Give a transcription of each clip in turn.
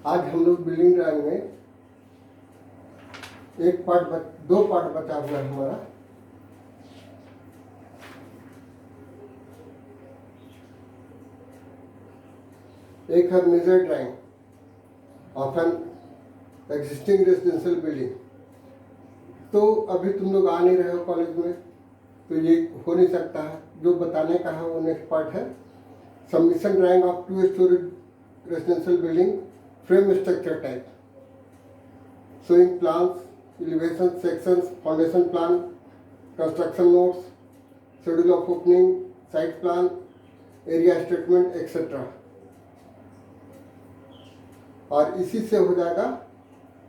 आज हम लोग बिल्डिंग ड्राइंग में दो पार्ट बचा हुआ है हमारा। एक है major drawing of an existing residential building. तो अभी तुम लोग आ नहीं रहे हो कॉलेज में, तो ये हो नहीं सकता है। जो बताने का है वो नेक्स्ट पार्ट है। Submission drying of 2 story residential building frame structure type, showing plans, elevation, sections, foundation plan, construction notes, schedule of opening, site plan, area statement, etc. और इसी से हो जाएगा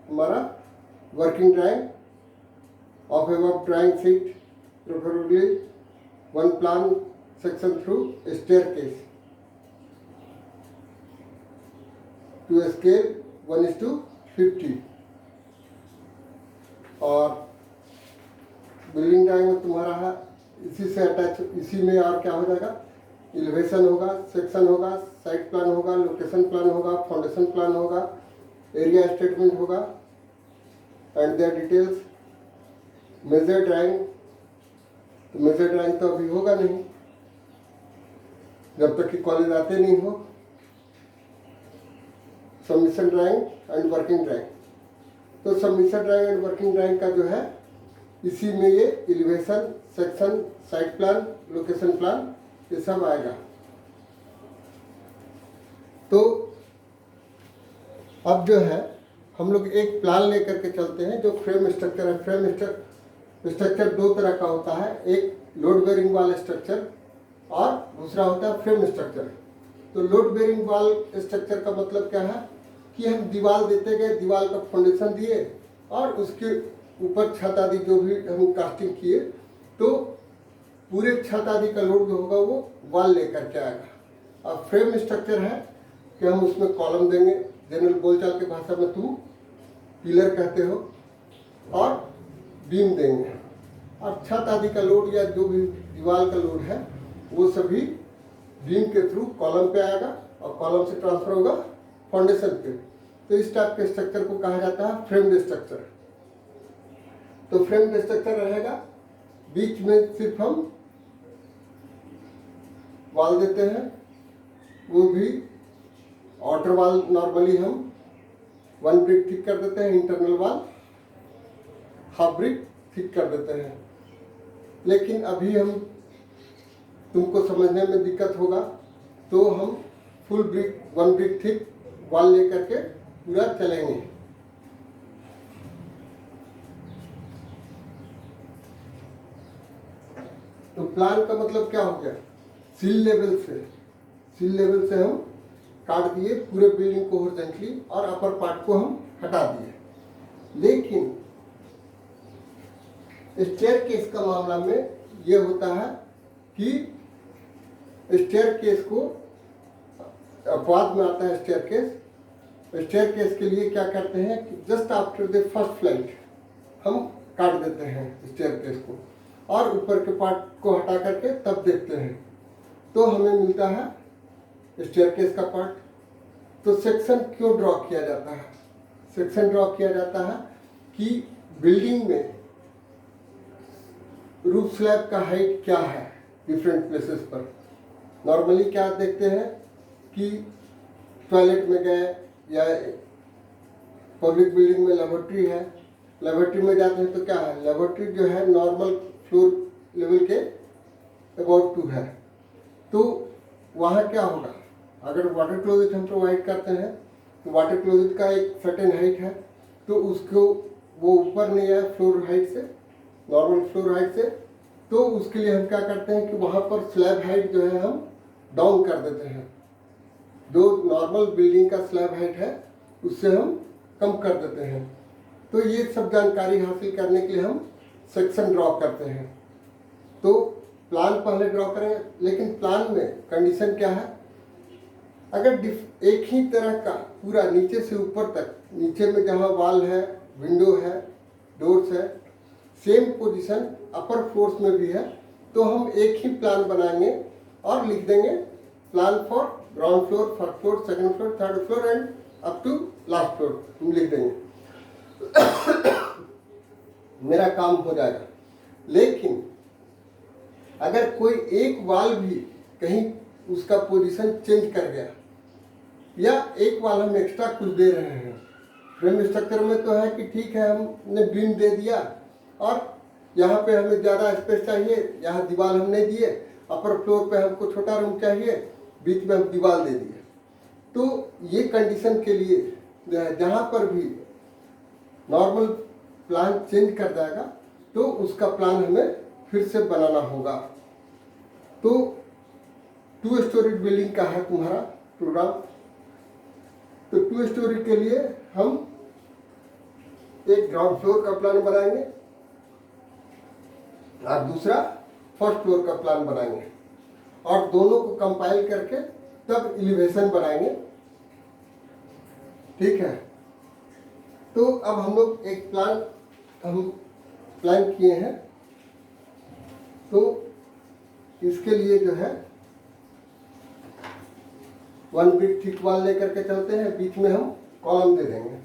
हमारा working drawing of above drawing sheet, preferably one plan section through staircase to scale 1:50। और building drawing में तुम्हारा है इसी से अटैच, इसी में और क्या हो जाएगा, एलिवेशन होगा, सेक्शन होगा, साइट प्लान होगा, लोकेशन प्लान होगा, फाउंडेशन प्लान होगा, एरिया स्टेटमेंट होगा and their details. Major drawing, तो मेजर ड्राइंग तो अभी होगा नहीं जब तक कि कॉलेज आते नहीं हो। Submission drawing and working drawing, तो submission drawing and working drawing का जो है इसी में ये elevation, section, site plan, location plan ये सब आएगा। तो अब जो है हम लोग एक प्लान लेकर के चलते हैं जो फ्रेम स्ट्रक्चर है। फ्रेम स्ट्रक्चर दो तरह का होता है, एक लोड बेरिंग वाल स्ट्रक्चर और दूसरा होता है फ्रेम स्ट्रक्चर। तो लोड बेरिंग वाल स्ट्रक्चर का मतलब क्या है कि हम दीवार देते गए, दीवार का फाउंडेशन दिए और उसके ऊपर छत आदि जो भी हम कास्टिंग किए, तो पूरे छत आदि का लोड जो होगा वो वाल लेकर के आएगा। और फ्रेम स्ट्रक्चर है कि हम उसमें कॉलम देंगे, जनरल बोलचाल की भाषा में तुम पिलर कहते हो, और बीम देंगे। और छत आदि का लोड या जो भी दीवार का लोड है वो सभी बीम के थ्रू कॉलम पे आएगा और कॉलम से ट्रांसफर होगा फाउंडेशन पे। तो इस टाइप के स्ट्रक्चर को कहा जाता है फ्रेम्ड स्ट्रक्चर। तो फ्रेम्ड स्ट्रक्चर रहेगा, बीच में सिर्फ हम वॉल देते हैं, वो भी आउटर वॉल नॉर्मली हम 1 ब्रिक थिक कर देते हैं, internal wall half brick thick कर देते हैं। लेकिन अभी हम तुमको समझने में दिक्कत होगा तो हम full brick 1 brick thick wall लेकर के पूरा चलेंगे। तो प्लान का मतलब क्या हो गया, सील लेवल से हम काट दिए पूरे बिल्डिंग को हॉरिजॉन्टली और अपर पार्ट को हम हटा दिए। लेकिन स्टेयरकेस का मामला में ये होता है कि स्टेयरकेस को अपवाद में आता है। स्टेयरकेस के लिए क्या करते हैं कि just after the first flight हम काट देते हैं स्टेयरकेस को और ऊपर के पार्ट को हटा करके तब देखते हैं, तो हमें मिलता है स्टेयरकेस का पार्ट। तो सेक्शन क्यों ड्रॉ किया जाता है? सेक्शन ड्रॉ किया जाता है कि बिल्डिंग में रूफ स्लैब का हाइट क्या है डिफरेंट प्लेसेस पर। नॉर्मली क्या देखते हैं कि टॉयलेट में गए या पब्लिक बिल्डिंग में लेबोरेटरी है, लेबोरेटरी में जाते हैं तो क्या है, लेबोरेटरी जो है नॉर्मल फ्लोर लेवल के अबाउट 2 है। तो वहाँ क्या होगा, अगर वाटर क्लोजेट हम प्रोवाइड करते हैं तो वाटर क्लोजेट का एक सर्टेन हाइट है, तो उसको वो ऊपर नहीं आए फ्लोर हाइट से, नॉर्मल फ्लोर हाइट से, तो उसके लिए हम क्या करते हैं कि वहाँ पर स्लैब हाइट जो है हम डाउन कर देते हैं। जो नॉर्मल बिल्डिंग का स्लैब हाइट है उससे हम कम कर देते हैं। तो ये सब जानकारी हासिल करने के लिए हम सेक्शन ड्रॉ करते हैं। तो प्लान पहले ड्रॉ करें, लेकिन प्लान में कंडीशन क्या है, अगर एक ही तरह का पूरा नीचे से ऊपर तक, नीचे में जहाँ वॉल है, विंडो है, डोर्स है, सेम पोजीशन अपर फ्लोर्स में भी है, तो हम एक ही प्लान बनाएंगे और लिख देंगे plan for ground floor, first floor, second floor, third floor and up to last floor हम लिख देंगे, मेरा काम हो जाएगा। लेकिन अगर कोई एक वाल भी कहीं उसका पोजीशन चेंज कर गया, या एक वाल हम एक्स्ट्रा कुछ दे रहे हैं, फ्रेम स्ट्रक्चर में तो है कि ठीक है हमने बीम दे दिया और यहाँ पे हमें ज़्यादा स्पेस चाहिए, यहाँ दीवार हम नहीं दिए, अपर फ्लोर पे हमको छोटा रूम चाहिए, बीच में हम दीवार दे दिए। तो ये कंडीशन के लिए जहाँ पर भी नॉर्मल प्लान चेंज कर जाएगा तो उसका प्लान हमें फिर से बनाना होगा। तो 2 स्टोरी बिल्डिंग का है तुम्हारा प्रोग्राम। तो 2 स्टोरी के लिए हम एक ग्राउंड फ्लोर का प्लान बनाएंगे और दूसरा फर्स्ट फ्लोर का प्लान बनाएंगे, और दोनों को कंपाइल करके तब एलिवेशन बनाएंगे। ठीक है, तो अब हम लोग एक प्लान किए हैं। तो इसके लिए जो है 1 बिट थिक वाल लेकर के चलते हैं, बीच में हम कॉलम दे देंगे।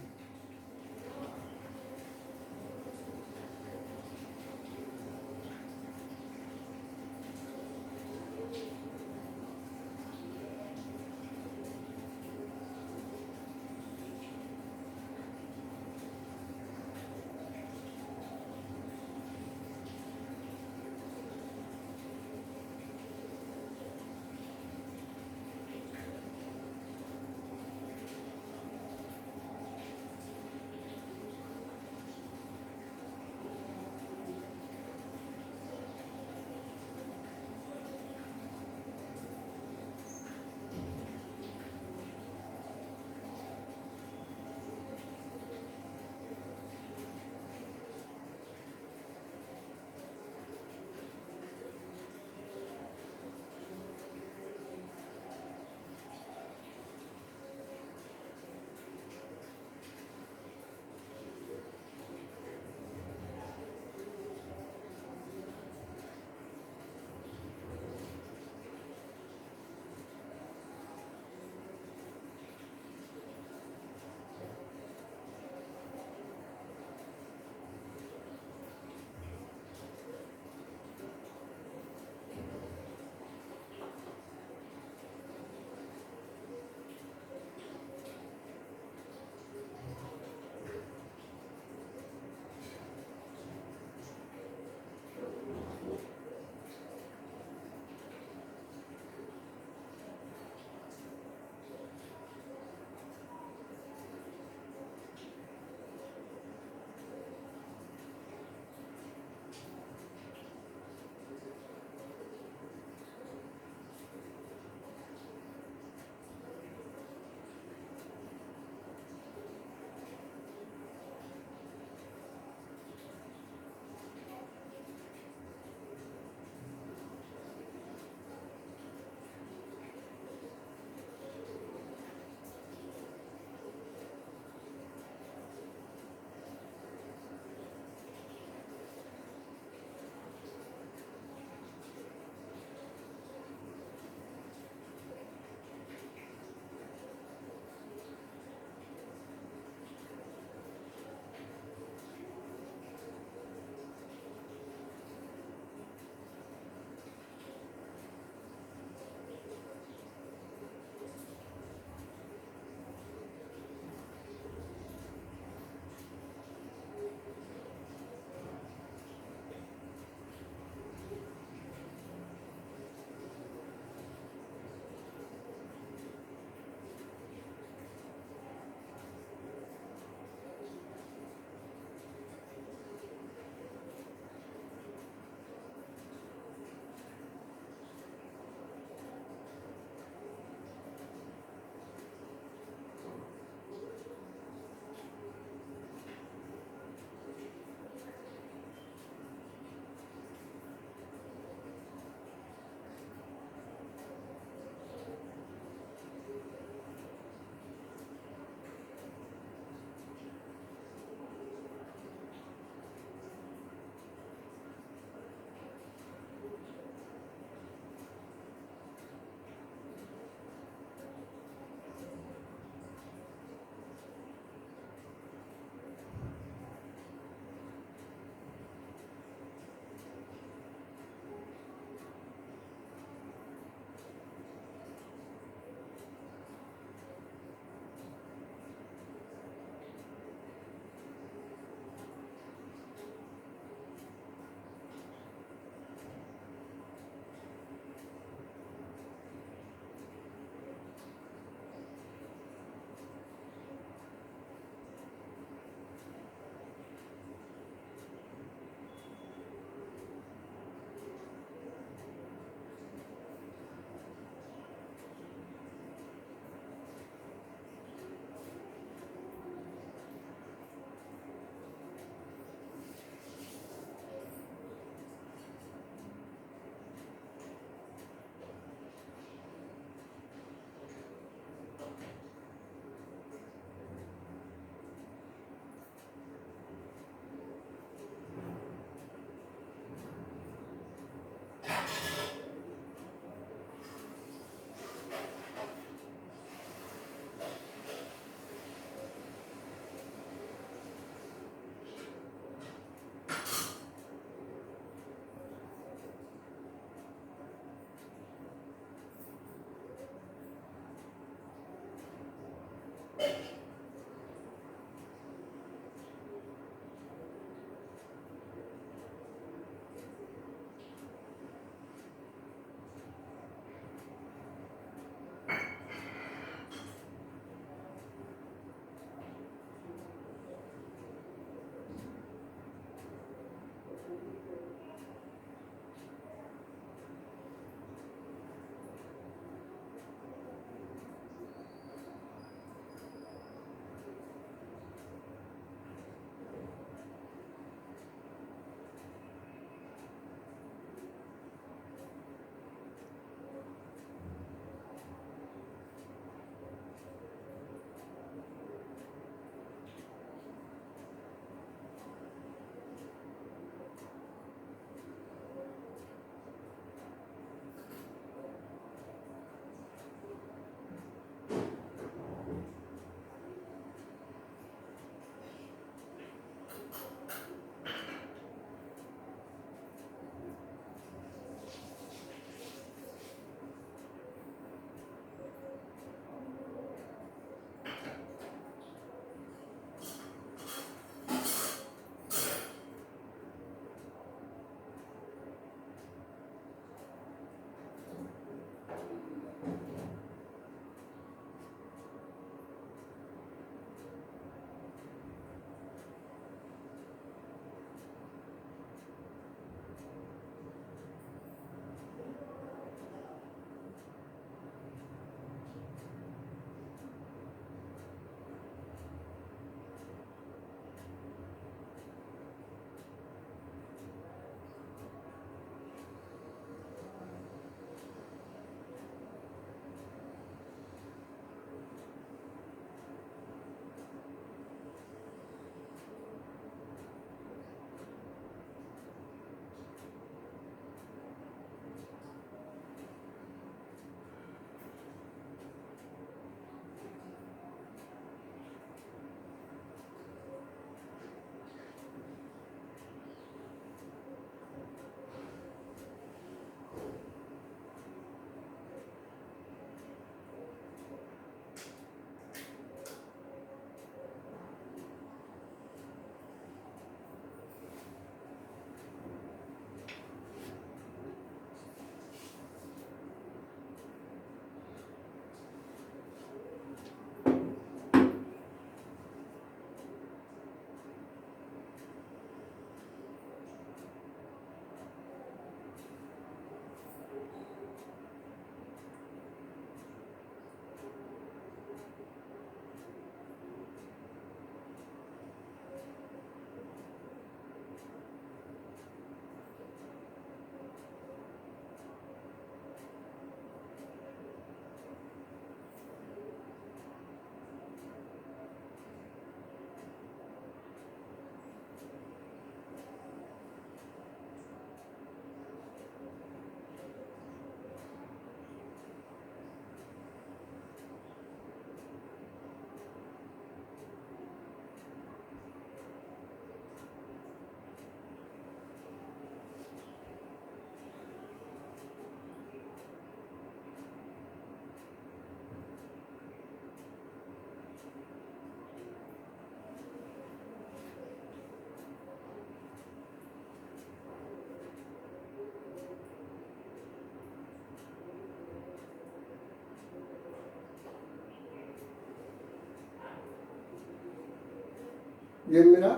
ये मेरा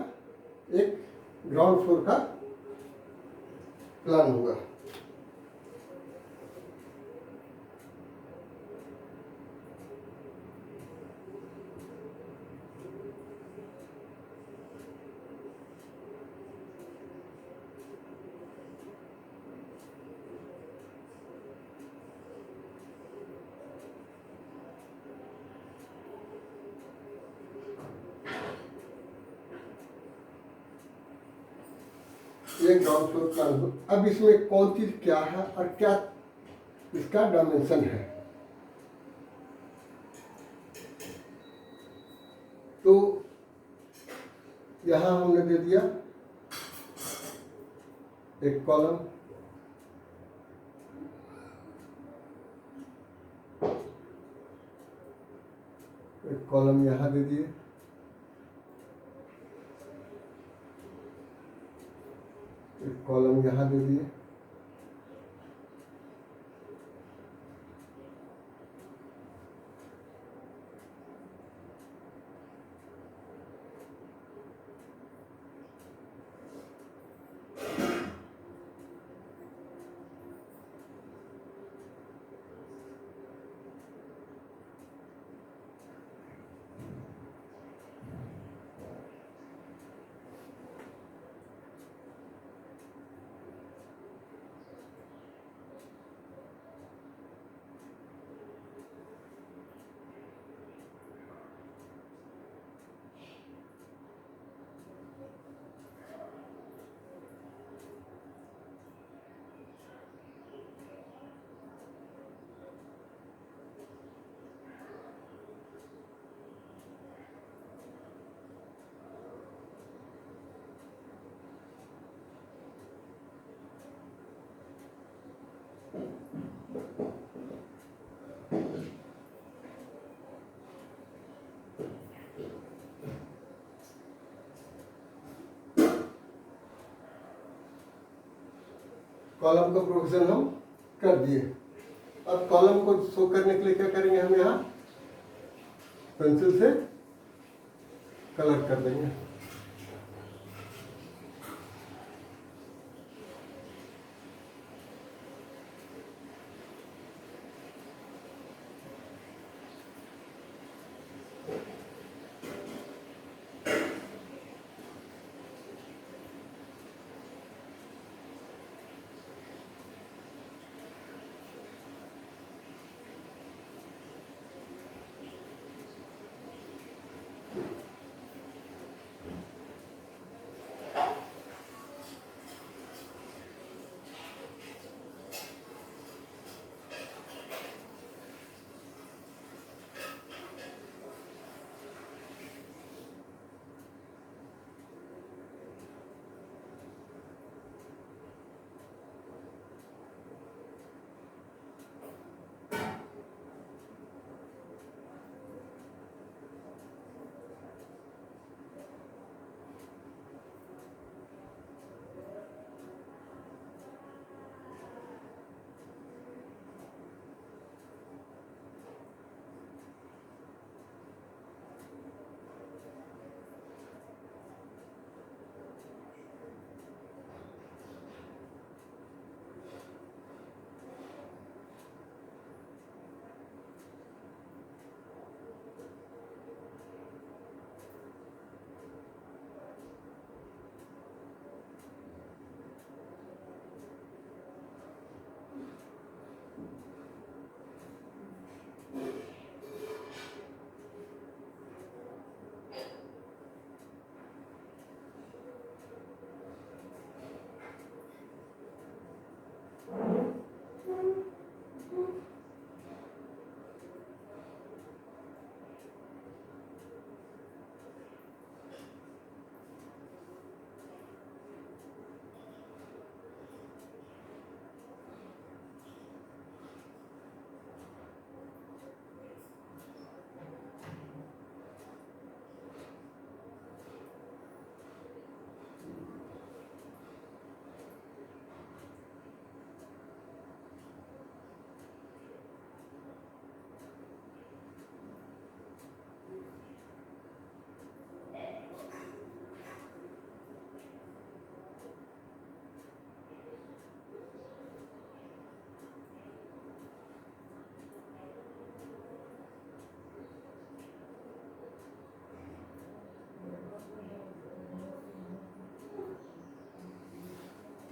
एक ग्राउंड फ्लोर का प्लान होगा। ये ग्राउंड फ्लोर प्लान हो। अब इसमें कौन चीज क्या है और क्या इसका डायमेंशन है, तो यहां हमने दे दिया एक कॉलम, एक कॉलम यहां दे दिए, एक कॉलम यहां दे दिए, कॉलम का प्रोविजन हम कर दिए। अब कॉलम को शो करने के लिए क्या करेंगे, हम यहाँ पेंसिल से कलर कर देंगे।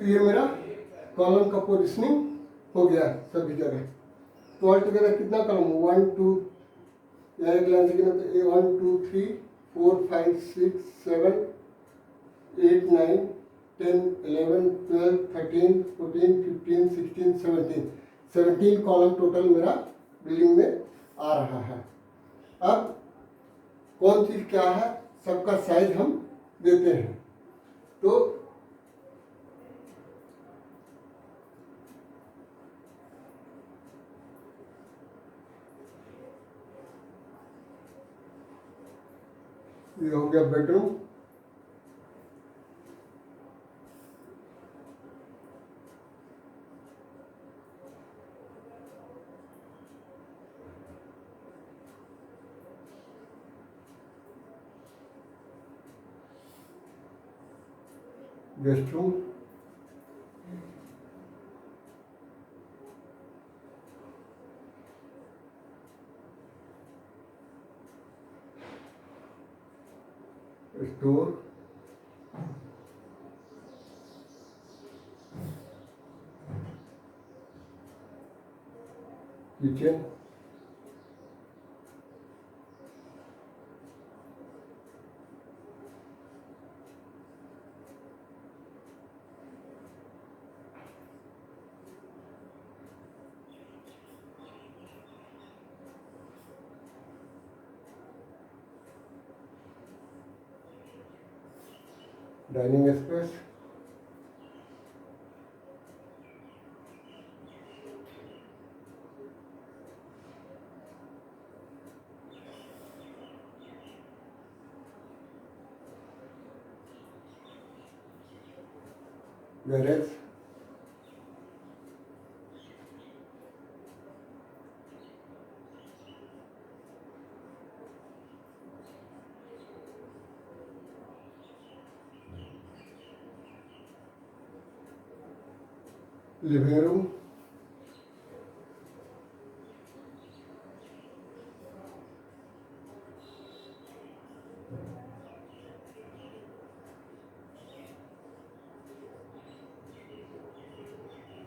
तो ये मेरा कॉलम का पोजिशनिंग हो गया सभी जगह। तो ऑल टुगेदर कितना कॉलम, 1 2, यहाँ एक लाइन से गिना तो 1 2 3 4 5 6 7 8 9 10 11 12 13 14 15 16 17 17 कॉलम टोटल मेरा बिल्डिंग में आ रहा है। अब कौन चीज़ क्या है, सबका साइज हम देते हैं। तो ये हो गया bedroom, guest room, store, kitchen, dining space, garage, living room,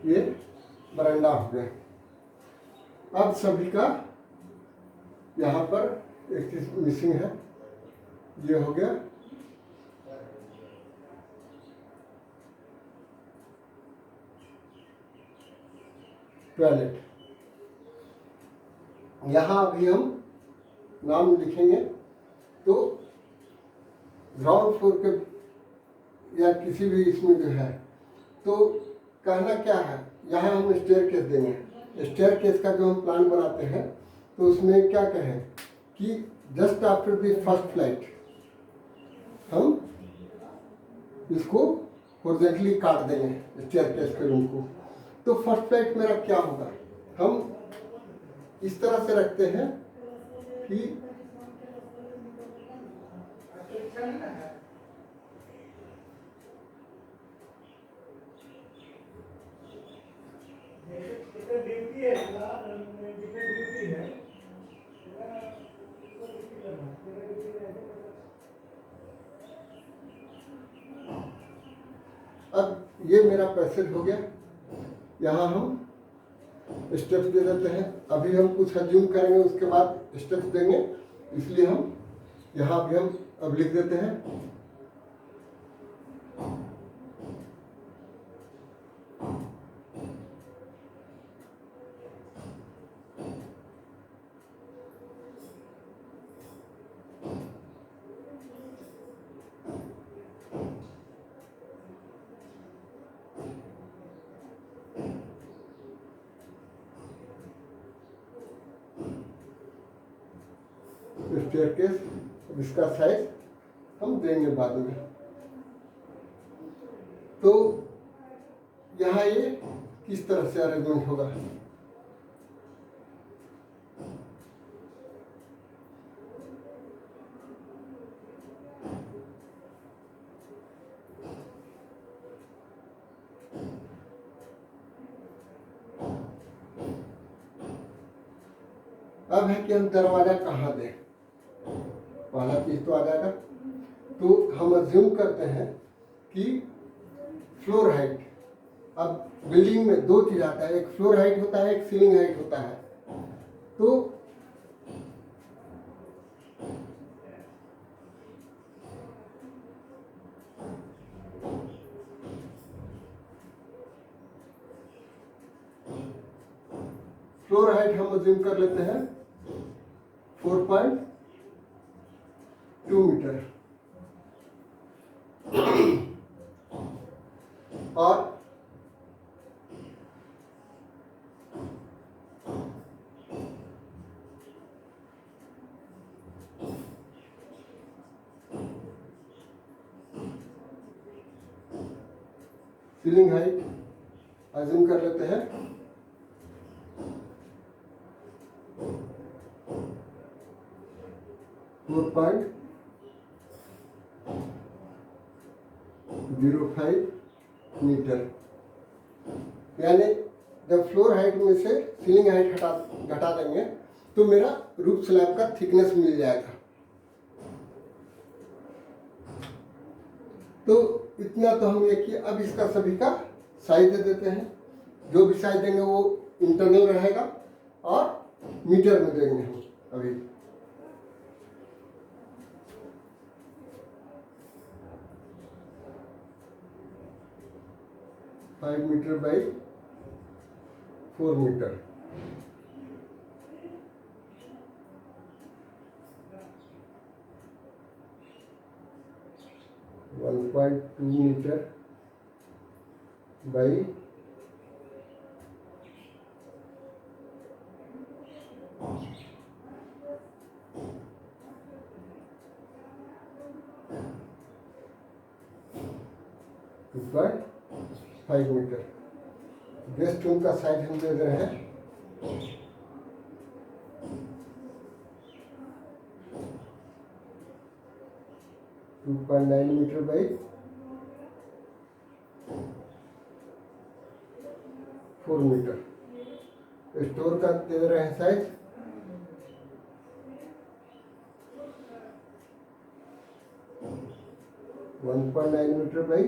ये बरामदा हो गया। अब सभी का यहाँ पर एक चीज मिसिंग है, ये हो गया टॉयलेट। यहाँ अभी हम नाम लिखेंगे तो ग्राउंड फ्लोर के या किसी भी इसमें जो है, तो कहना क्या है, यहाँ हम स्टेयर केस देंगे। स्टेयर केस का जो हम प्लान बनाते हैं तो उसमें क्या कहें कि just after the first flight हम इसको हॉरिजॉन्टली काट देंगे स्टेयर केस के रूम को। तो फर्स्ट फ्लाइट मेरा क्या होगा, हम इस तरह से रखते हैं कि अब ये मेरा पैसेज हो गया। यहाँ हम स्टेप्स दे देते हैं। अभी हम कुछ अज्यूम करेंगे, उसके बाद स्टेप्स देंगे, इसलिए हम यहाँ भी हम अब लिख देते हैं। स्टेयरकेस, इसका साइज हम देंगे बाद में। तो यहाँ ये किस तरह से अरेंजमेंट होगा, अब है कि हम दरवाजा कहाँ दें। पहला चीज तो आ जाएगा, तो हम अज्यूम करते हैं कि फ्लोर हाइट अब बिल्डिंग में दो चीज आता है, एक फ्लोर हाइट होता है, एक सीलिंग हाइट होता है। तो फ्लोर हाइट हम अज्यूम कर लेते हैं 4.2 मीटर और सीलिंग हाइट अज्यूम कर लेते हैं 4.05 मीटर। यानी जब फ्लोर हाइट में से सीलिंग हाइट घटा देंगे तो मेरा रूफ स्लैब का थिकनेस मिल जाएगा। तो इतना तो हम ये किया। अब इसका सभी का साइज दे देते हैं। जो भी साइज देंगे वो इंटरनल रहेगा और मीटर में देंगे हम अभी। Five metre by 4 metre. One 1.2 metre by 2.5 metre. Guest room का साइज हम दे रहे हैं 2.9 मीटर बाई 4 मीटर। स्टोर का दे रहे हैं size 1.9 metre by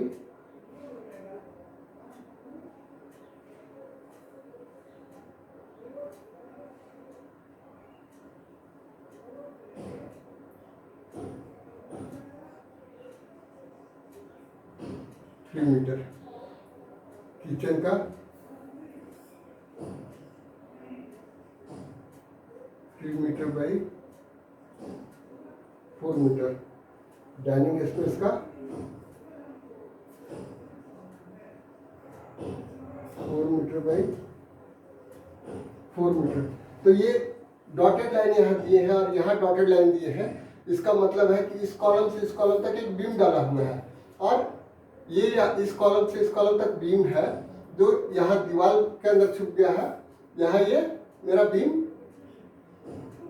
3 metre. Kitchen का 3 metre by 4 metre. Dining space का 4 मीटर बाई 4 मीटर। तो ये डॉटेड लाइन यहाँ दिए हैं और यहाँ डॉटेड लाइन दिए हैं। इसका मतलब है कि इस कॉलम से इस कॉलम तक एक बीम डाला हुआ है और ये इस कॉलम से इस कॉलम तक बीम है जो यहाँ दीवार के अंदर छुप गया है। यहाँ ये मेरा बीम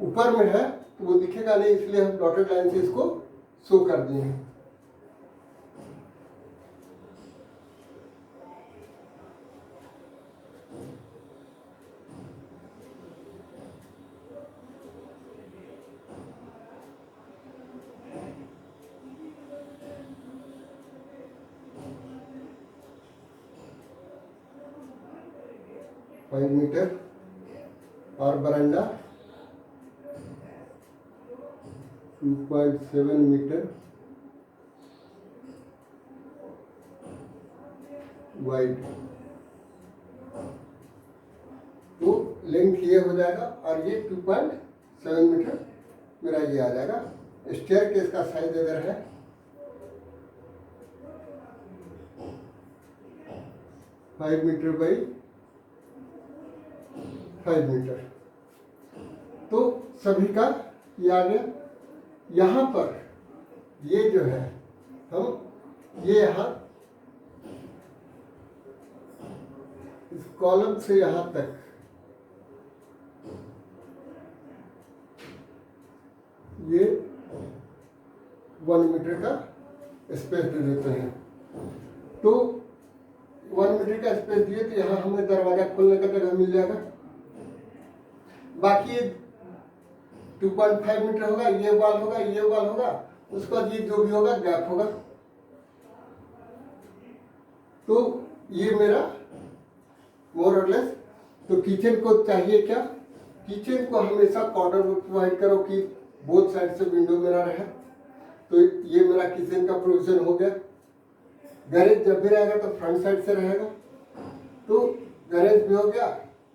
ऊपर में है तो वो दिखेगा नहीं, इसलिए हम डॉटेड लाइन से इसको शो कर दिए हैं। फाइव मीटर और बरामदा 2.7 मीटर वाइड। तो लेंथ ये हो जाएगा और ये 2.7 मीटर मेरा ये आ जाएगा। स्टेयर केस का साइज दे रहा है 5 मीटर बाई 5 मीटर। तो सभी का ये आ गया। यहाँ पर ये जो है हम ये यहाँ इस कॉलम से यहाँ तक ये 1 मीटर का स्पेस दे देते हैं। तो 1 मीटर का स्पेस दिए तो यहाँ हमें दरवाजा खोलने का जगह मिल जाएगा। बाकी 2.5 मीटर होगा, ये वाल होगा, ये वाल होगा, उसके बाद ये जो भी होगा गैप होगा। तो ये मेरा मोर और लेस। तो किचन को चाहिए क्या, किचन को हमेशा कॉर्नर में प्रोवाइड करो कि बोथ साइड से विंडो मेरा रहे। तो ये मेरा किचन का प्रोविजन हो गया। गैरेज जब भी रहेगा तो फ्रंट साइड से रहेगा, तो गैरेज भी हो गया,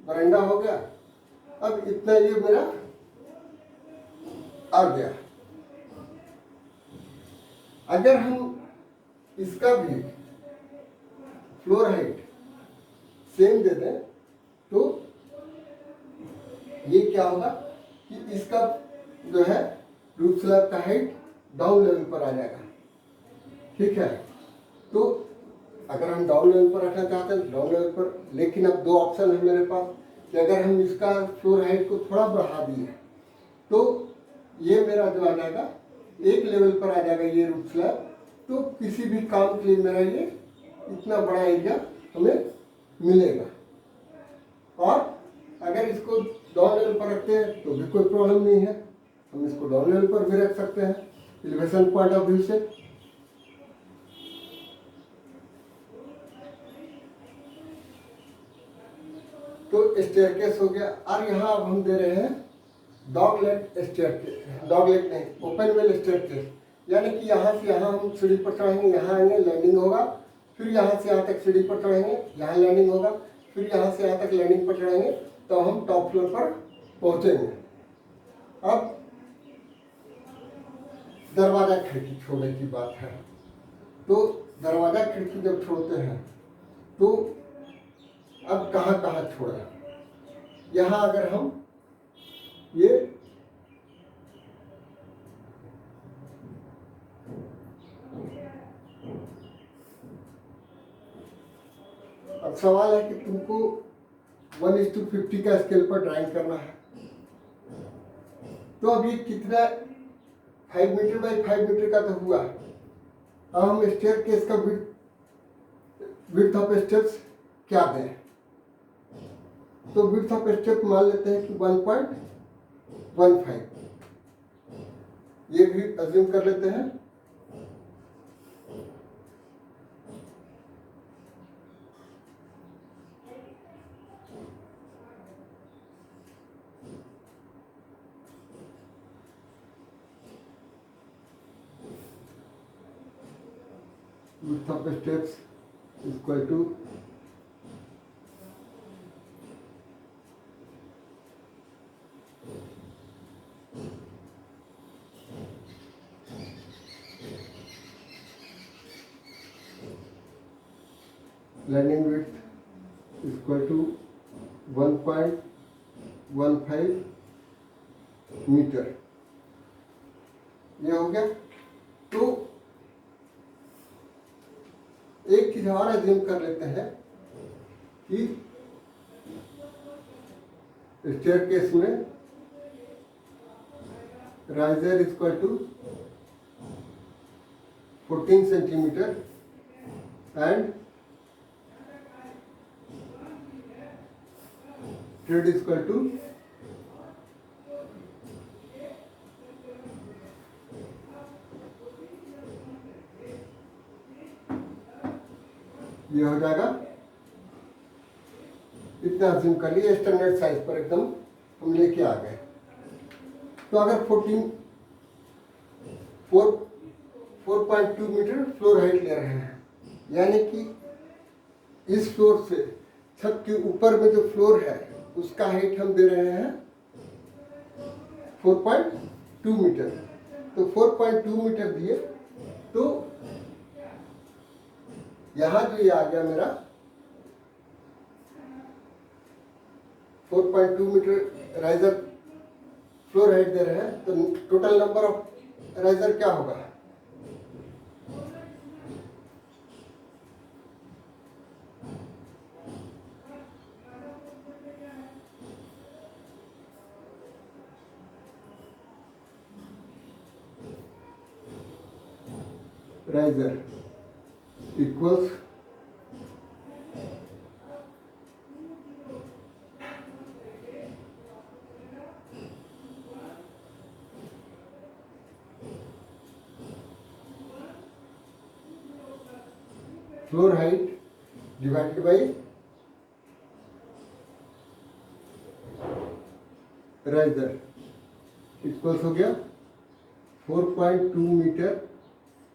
बरामदा हो गया। अब इतना ये मेरा आ गया। अगर हम इसका भी फ्लोर हाइट सेम दे दें तो ये क्या होगा कि इसका जो है रूफ स्लैब का हाइट डाउन लेवल पर आ जाएगा। ठीक है, तो अगर हम डाउन लेवल पर रखना चाहते हैं डाउन लेवल पर, लेकिन अब दो ऑप्शन है मेरे पास कि अगर हम इसका फ्लोर हाइट को थोड़ा बढ़ा दिए तो ये मेरा जो आ जाएगा एक लेवल पर आ जाएगा ये रूफ स्लैब। तो किसी भी काम के लिए मेरा ये इतना बड़ा एरिया हमें मिलेगा। और अगर इसको डाउन लेवल पर रखते हैं तो भी कोई प्रॉब्लम नहीं है, हम इसको डाउन लेवल पर भी रख सकते हैं एलिवेशन पॉइंट ऑफ व्यू से। तो स्टेयरकेस हो गया। और यहाँ अब हम दे रहे हैं डॉगलेग स्टेयरकेस, डॉगलेग नहीं, ओपन वेल स्टेयरकेस, यानी कि यहाँ से यहाँ हम सीढ़ी पर चढ़ेंगे, यहाँ आएंगे लैंडिंग होगा, फिर यहाँ से यहाँ तक सीढ़ी पर चढ़ेंगे, यहाँ लैंडिंग होगा, फिर यहाँ से यहाँ तक लैंडिंग पर चढ़ेंगे तो हम टॉप फ्लोर पर पहुँचेंगे। अब दरवाजा खिड़की छोड़ने की बात है, तो दरवाजा खिड़की जब छोड़ते हैं तो अब कहाँ कहाँ छोड़ें। यहाँ अगर हम ये अब सवाल है कि तुमको 1:50 का स्केल पर ड्राइंग करना है, तो अब ये कितना 5 मीटर बाई 5 मीटर का तो हुआ। अब हम स्टेयरकेस का विड्थ ऑफ स्टेप्स क्या दें, तो विड्थ ऑफ स्टेप मान लेते हैं कि 1.15, ये भी अज्यूम कर लेते हैं। Width of the steps is equal to landing width is equal to 1.15 metre. ये हो गया। तो एक चीज और अज्यूम कर लेते हैं कि स्टेयरकेस में riser is equal to 14 centimetre and tread is equal to 'ये हो जाएगा। इतना अज्यूम कर लिए, स्टैंडर्ड साइज पर एकदम हम लेके आ गए। तो अगर 4.2 मीटर फ्लोर हाइट ले रहे हैं, यानी कि इस फ्लोर से छत के ऊपर में जो फ्लोर है उसका हाइट हम दे रहे हैं 4.2 मीटर। तो 4.2 मीटर दिए तो यहाँ जो ये आ गया मेरा 4.2 मीटर राइजर फ्लोर हाइट दे रहे हैं, तो टोटल नंबर ऑफ राइजर क्या होगा, riser equals floor height divided by riser equals हो गया 4.2 metre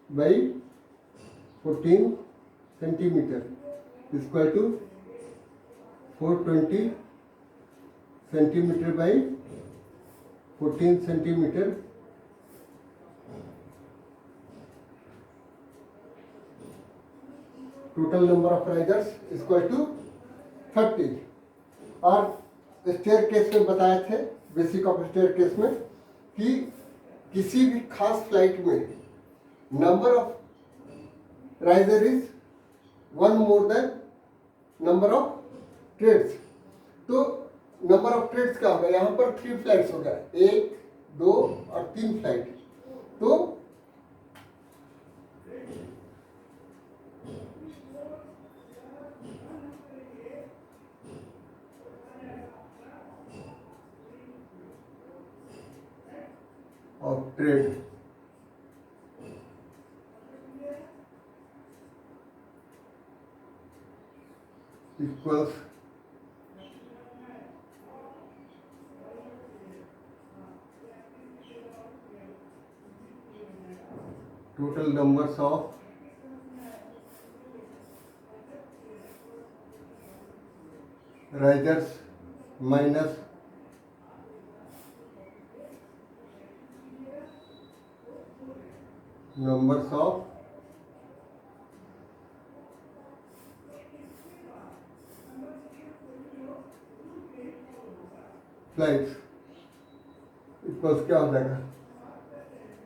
by 14 centimetre equal to 420 centimetre by 14 centimetre. Total number of risers equal to 30। और स्टेयर केस में बताए थे, बेसिक ऑफ स्टेयर केस में, कि किसी भी खास फ्लाइट में number of riser is 1 more than number of treads. तो नंबर ऑफ ट्रेड्स क्या होगा, यहाँ पर 3 फ्लाइट्स हो गया, 1, 2 और 3 फ्लाइट। तो of trade equals total numbers of risers minus numbers of flights equals क्या हो जाएगा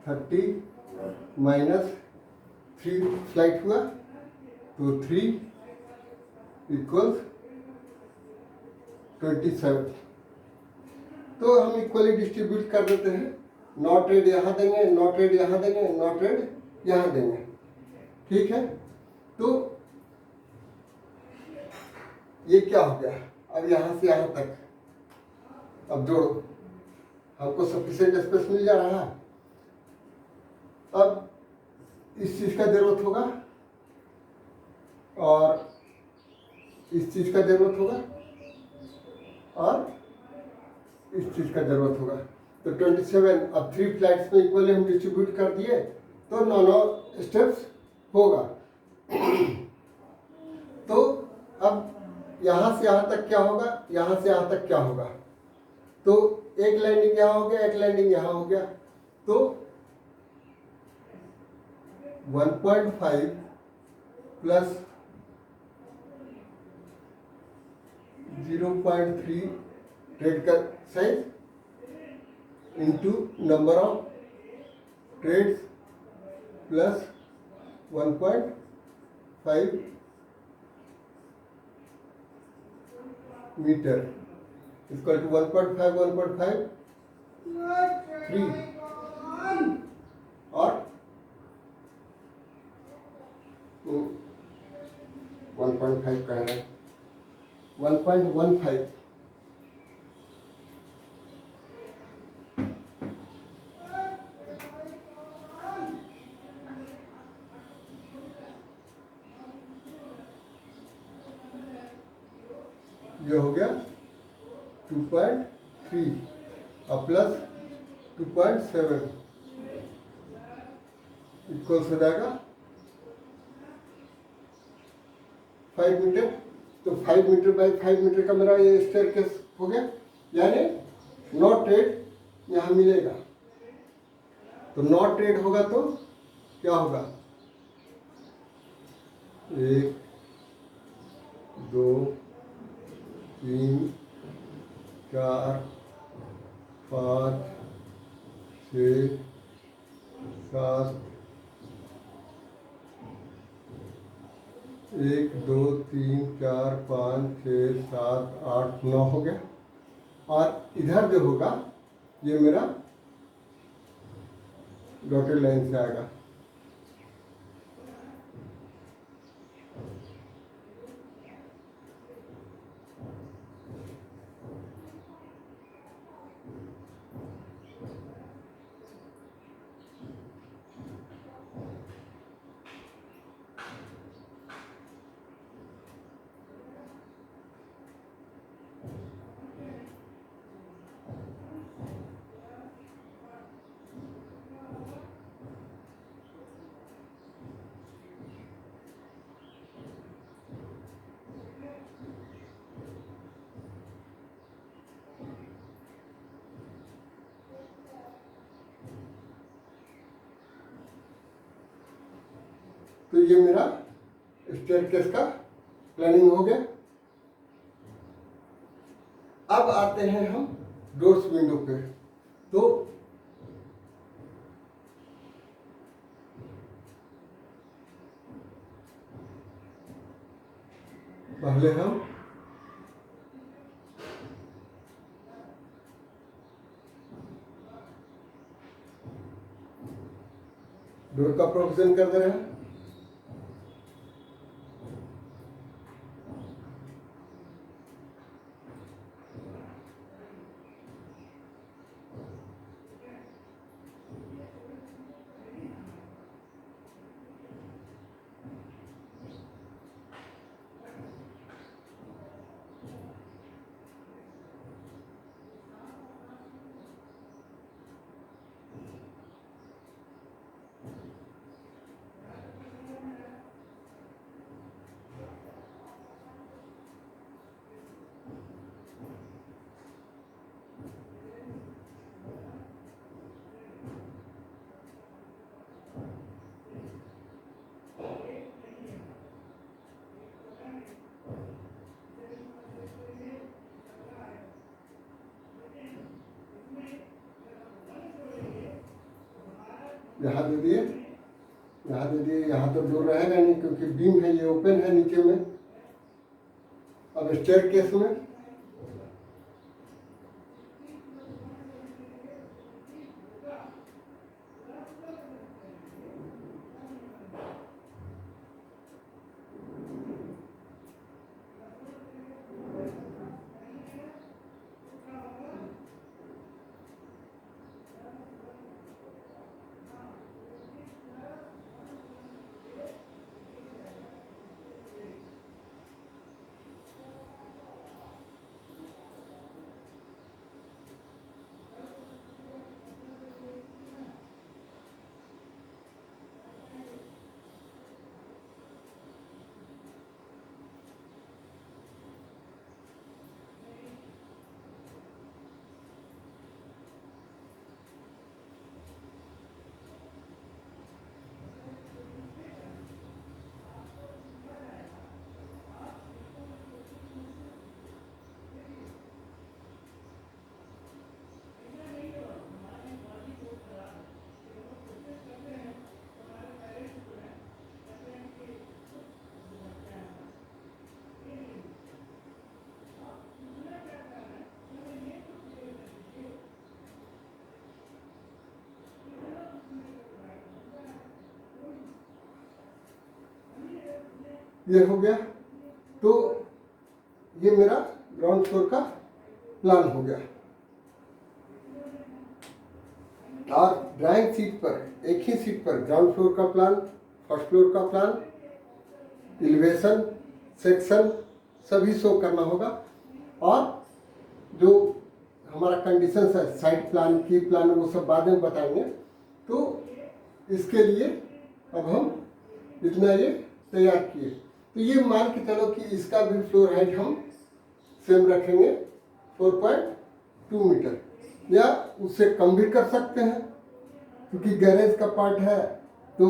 30 माइनस 3 फ्लाइट हुआ तो 3 इक्वल्स 27। तो हम इक्वली डिस्ट्रीब्यूट कर देते हैं, नॉट रेड यहाँ देंगे, नॉट रेड यहाँ देंगे, नॉट रेड यहाँ देंगे। ठीक है, तो ये क्या हो गया, अब यहाँ से यहाँ तक अब जोड़ो, हमको सफिशिएंट स्पेस मिल जा रहा है। अब इस चीज का जरूरत होगा और इस चीज का जरूरत होगा और इस चीज का जरूरत होगा। तो 27 अब 3 फ्लाइट्स में इक्वली हम डिस्ट्रीब्यूट कर दिए तो 9 स्टेप्स होगा। तो अब यहाँ से यहाँ तक क्या होगा, यहाँ से यहाँ तक क्या होगा, तो एक लैंडिंग यहाँ हो गया, एक लैंडिंग यहाँ हो गया, तो 1.5 प्लस 0.3 ट्रेड का size into number of treads plus 1.5 metre equal to 1.5 3 और 1.5 कह रहे हैं 1.15 ये हो गया 2.3 और प्लस 2.7 इक्वल्स हो जाएगा 5 मीटर। तो 5 मीटर बाई 5 मीटर का मेरा ये स्टेयरकेस हो गया, यानी नॉट ट्रेड यहाँ मिलेगा। तो नॉट ट्रेड होगा तो क्या होगा, 1 2 3 4 5 6 7 1 2 3 4 5 6 7 8 9 हो गया। और इधर जो होगा ये मेरा डॉटेड लाइन से आएगा। तो ये मेरा स्टेयरकेस का प्लानिंग हो गया। अब आते हैं हम डोर्स विंडो पे। तो पहले हम डोर का प्रोविजन कर दे रहे हैं। यहाँ दे दिए, यहाँ दे दिए। यहाँ तो डोर रहेगा नहीं क्योंकि बीम है, ये ओपन है नीचे में। अब स्टेयरकेस में ये हो गया। तो ये मेरा ग्राउंड फ्लोर का प्लान हो गया। और ड्राइंग शीट पर, एक ही शीट पर ग्राउंड फ्लोर का प्लान, फर्स्ट फ्लोर का प्लान, एलिवेशन, सेक्शन सभी शो करना होगा। और जो हमारा कंडीशंस है, साइट प्लान, की प्लान, वो सब बाद में बताएंगे। तो इसके लिए अब हम इतना ये तैयार किए। तो ये मान के चलो कि इसका भी फ्लोर हाइट हम सेम रखेंगे 4.2 मीटर, या उससे कम भी कर सकते हैं क्योंकि गैरेज का पार्ट है। तो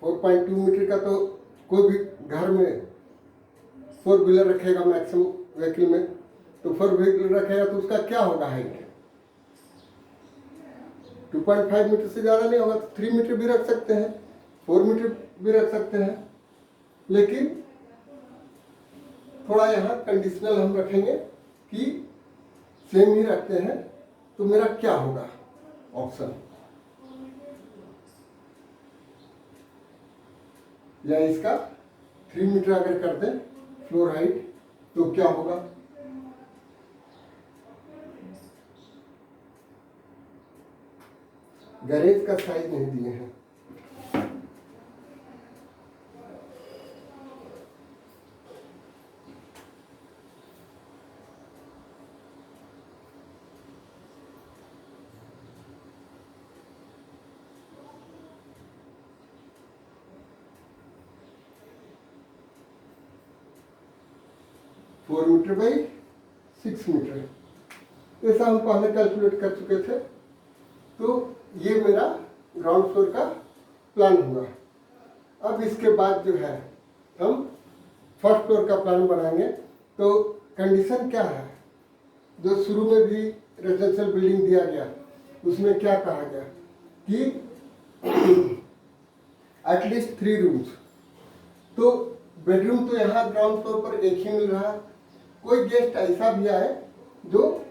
4.2 मीटर का तो कोई भी घर में 4 व्हीलर रखेगा मैक्सिमम व्हीकल में, तो 4 व्हीलर रखेगा तो उसका क्या होगा हाइट, 2.5 मीटर से ज़्यादा नहीं होगा। तो 3 मीटर भी रख सकते हैं, 4 मीटर भी रख सकते हैं, लेकिन थोड़ा यहाँ कंडीशनल हम रखेंगे कि सेम ही रखते हैं। तो मेरा क्या होगा ऑप्शन, या इसका 3 मीटर अगर कर दें फ्लोर हाइट तो क्या होगा। गैरेज का साइज नहीं दिए हैं। फोर मीटर बाई 6 मीटर, ऐसा हम पहले कैलकुलेट कर चुके थे। तो ये मेरा ग्राउंड फ्लोर का प्लान हुआ। अब इसके बाद जो है हम फर्स्ट फ्लोर का प्लान बनाएंगे। तो कंडीशन क्या है, जो शुरू में भी रेजिडेंशियल बिल्डिंग दिया गया उसमें क्या कहा गया कि एटलीस्ट 3 रूम्स। तो बेडरूम तो यहाँ ग्राउंड फ्लोर पर एक ही मिल रहा है। कोई गेस्ट ऐसा भी आए जो